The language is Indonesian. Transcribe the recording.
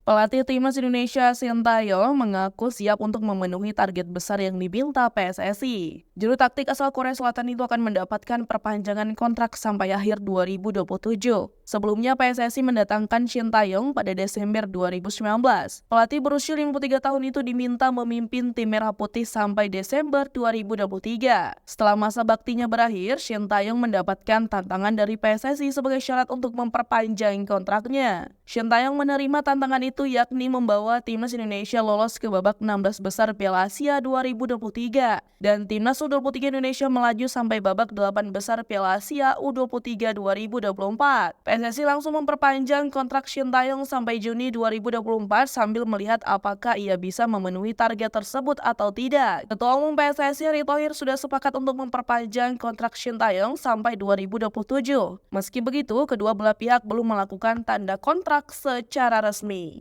Pelatih timnas Indonesia Sintayong mengaku siap untuk memenuhi target besar yang diminta PSSI. Juru taktik asal Korea Selatan itu akan mendapatkan perpanjangan kontrak sampai akhir 2027. Sebelumnya PSSI mendatangkan Sintayong pada Desember 2019. Pelatih berusia 53 tahun itu diminta memimpin tim Merah Putih sampai Desember 2023. Setelah masa baktinya berakhir, Sintayong mendapatkan tantangan dari PSSI sebagai syarat untuk memperpanjang kontraknya. Sintayong menerima tantangan itu yakni membawa timnas Indonesia lolos ke babak 16 besar Piala Asia 2023 dan timnas U23 Indonesia melaju sampai babak 8 besar Piala Asia U23 2024. PSSI langsung memperpanjang kontrak Sintayong sampai Juni 2024 sambil melihat apakah ia bisa memenuhi target tersebut atau tidak. Ketua Umum PSSI Erick Thohir sudah sepakat untuk memperpanjang kontrak Sintayong sampai 2027. Meski begitu, kedua belah pihak belum melakukan tanda kontrak secara resmi.